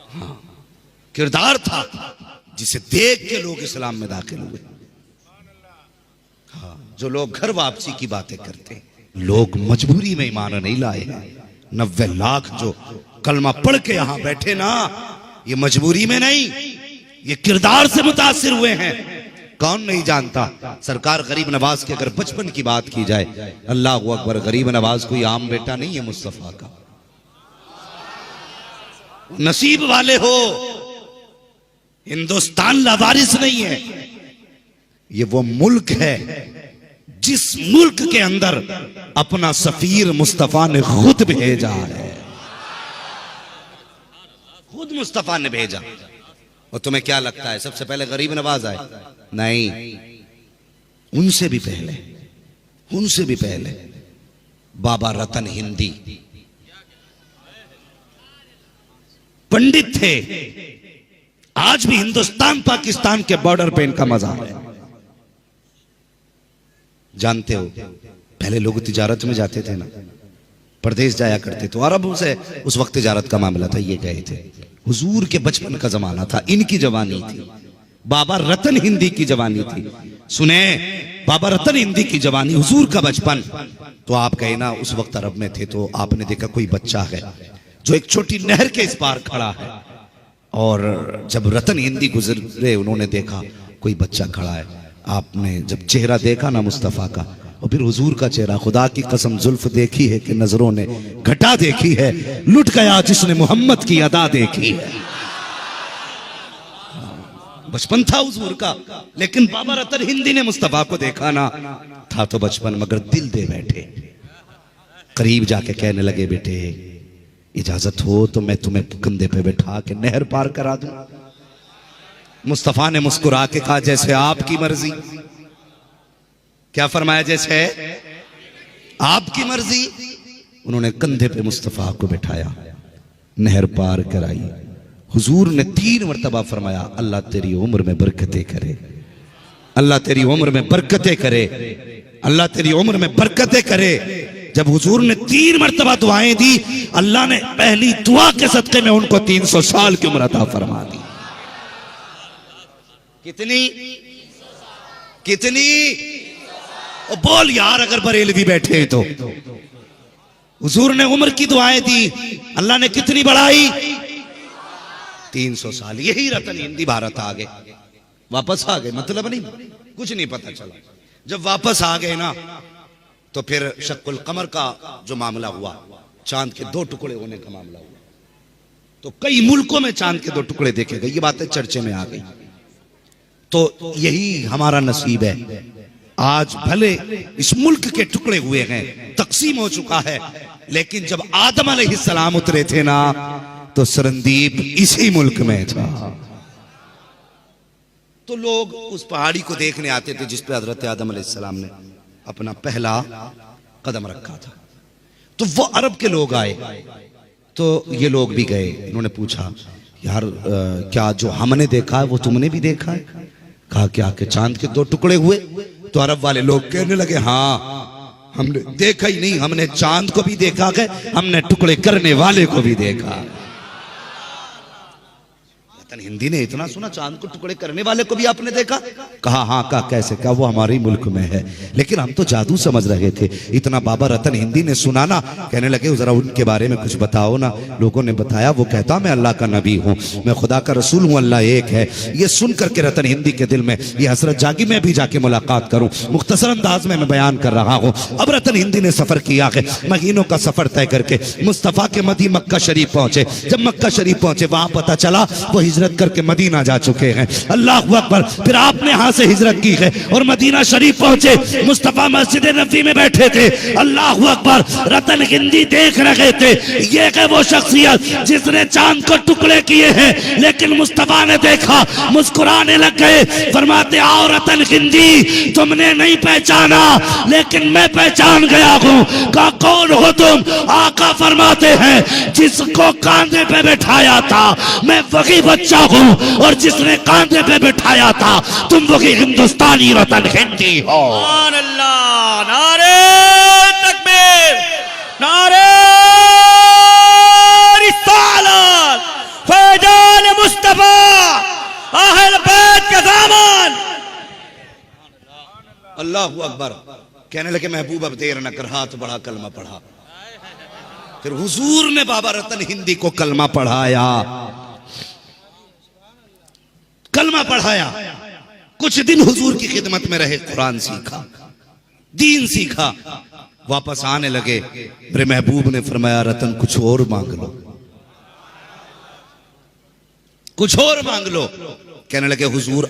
हाँ, किरदार था जिसे देख के लोग इस्लाम में दाखिल हुए। हाँ, जो लोग घर वापसी की बातें करते हैं, लोग मजबूरी में ईमान नहीं लाए हैं। 90 लाख जो कलमा पढ़ के यहां बैठे ना, ये मजबूरी में नहीं, ये किरदार से मुतासिर हुए हैं। कौन नहीं जानता सरकार गरीब नवाज की अगर बचपन की बात की जाए, अल्लाह अकबर, गरीब नवाज कोई आम बेटा नहीं है मुस्तफा का। नसीब वाले हो, हिंदुस्तान लावारिस नहीं है। ये वो मुल्क है जिस मुल्क के अंदर अपना सफीर मुस्तफा ने खुद भेजा है। खुद मुस्तफा ने भेजा। और तुम्हें क्या लगता है सबसे पहले गरीब नवाज आए? नहीं, उनसे भी पहले बाबा रतन हिंदी पंडित थे। आज भी हिंदुस्तान पाकिस्तान के बॉर्डर पे इनका मजार है। जानते हो, पहले लोग तिजारत में जाते थे ना, प्रदेश जाया करते तो अरबों से उस वक्त तिजारत का मामला था, ये गए थे। हुजूर के बचपन का जमाना था, इनकी जवानी थी, बाबा रतन हिंदी की जवानी थी। सुने, बाबा रतन हिंदी की जवानी, हुजूर का बचपन। तो आप कहे ना उस वक्त अरब में थे तो आपने देखा कोई बच्चा है जो एक छोटी नहर के इस पार खड़ा है, और जब रतन हिंदी गुजरे उन्होंने देखा कोई बच्चा खड़ा है। आपने जब चेहरा देखा ना मुस्तफा का, और फिर हुजूर का चेहरा, खुदा की कसम जुल्फ देखी है कि नजरों ने घटा देखी है, लुट गया जिसने मोहम्मद की अदा देखी है। बचपन था हुजूर का, लेकिन बाबा रतन हिंदी ने मुस्तफा को देखा ना, था तो बचपन मगर दिल दे बैठे। करीब जाके कहने लगे, बेटे इजाजत हो तो मैं तुम्हें कंधे पे बैठा के नहर पार करा दूं। मुस्तफा ने मुस्कुरा के कहा, जैसे आपकी मर्जी। क्या फरमाया? जैसे आपकी मर्जी। उन्होंने कंधे पे मुस्तफा को बिठाया, नहर पार कराई। हुजूर ने 3 मरतबा फरमाया, अल्लाह तेरी उम्र में बरकतें करे, अल्लाह तेरी उम्र में बरकतें करे, अल्लाह तेरी उम्र में बरकतें करे। जब हुजूर ने 3 मरतबा दुआएं दी, अल्लाह ने पहली दुआ के सदके में उनको 300 साल की उम्र अता फरमा दी। कितनी ओ बोल यार, अगर बरेलवी बैठे तो। हुजूर ने उम्र की दुआएं दी, अल्लाह ने कितनी बढ़ाई? 300 साल। यही रतन हिंदी भारत आ गए, वापस आ गए। मतलब नहीं, कुछ नहीं पता चला। जब वापस आ गए ना, तो फिर शक्कुल कमर का जो मामला हुआ, चांद के 2 टुकड़े होने का मामला हुआ, तो कई मुल्कों में चांद के 2 टुकड़े देखे गए। ये बातें चर्चे में आ गई। तो यही हमारा नसीब है। आज भले इस मुल्क के टुकड़े हुए हैं, तकसीम हो चुका है, लेकिन जब आदम अलैहिस्सलाम उतरे थे ना, तो सरंदीप इसी मुल्क में था। तो लोग उस पहाड़ी को देखने आते थे जिस पे हजरत आदम अलैहिस्सलाम ने अपना पहला कदम रखा था। तो वो अरब के लोग आए, तो ये लोग भी गए। इन्होंने पूछा, यार क्या जो हमने देखा है वो तुमने भी देखा है? कहा क्या कि चांद के 2 टुकड़े हुए? तो अरब वाले लोग कहने लगे, हाँ हमने देखा ही नहीं, हमने चांद को भी देखा है, हमने टुकड़े करने वाले को भी देखा। रतन हिंदी ने इतना सुना, चांद को टुकड़े करने वाले को भी आपने देखा? कहा हाँ। कहा कैसे? कहा वो हमारे ही मुल्क में है, लेकिन हम तो जादू समझ रहे थे। इतना बाबा रतन हिंदी ने सुना ना, कहने लगे जरा उनके बारे में कुछ बताओ ना। लोगों ने बताया, वो कहता मैं अल्लाह का नबी हूँ, मैं खुदा का रसूल हूँ, अल्लाह एक है। ये सुन करके रतन हिंदी के दिल में ये हसरत जागी, मैं भी जाके मुलाकात करूँ। मुख्तसर अंदाज में मैं बयान कर रहा हूँ। अब रतन हिंदी ने सफर किया है, महीनों का सफर तय करके मुस्तफा के मदी मक्का शरीफ पहुंचे। जब मक्का शरीफ पहुंचे, वहां पता चला वो हिजरत करके मदीना जा चुके हैं। अल्लाह अकबर। फिर आपने यहां से हिजरत की है और मदीना शरीफ पहुंचे। मुस्तफा मस्जिद नबी में बैठे थे। अल्लाह अकबर। रतन हिंदी देख रहे थे, ये है वो शख्सियत जिसने चांद को टुकड़े किए हैं। लेकिन मुस्तफा ने देखा, मुस्कुराने लग गए। फरमाते, आओ रतन हिंदी, तुमने नहीं पहचाना लेकिन मैं पहचान गया हूं। कहा कौन हो तुम? आका फरमाते हैं, जिसको कांधे पे बैठाया था मैं वही बच्चा हूं, और जिसने कांधे पे बैठाया था तुम वही हिंदुस्तानी रतन हिंदी हो। सुभान अल्लाह। नारे तकबीर, नारे रिसालत, फैज़ अल्लाह अकबर। कहने लगे महबूब अब देर न कर, हाथ बढ़ा, कलमा पढ़ा। फिर हुजूर ने बाबा रतन हिंदी को कलमा पढ़ाया, कलमा पढ़ाया। कुछ दिन हुजूर की खिदमत में रहे, कुरान सीखा, दीन सीखा, वापस आने लगे। मेरे महबूब ने फरमाया रतन कुछ और मांग लो, कुछ और मांग लो। कहने लगे हुजूर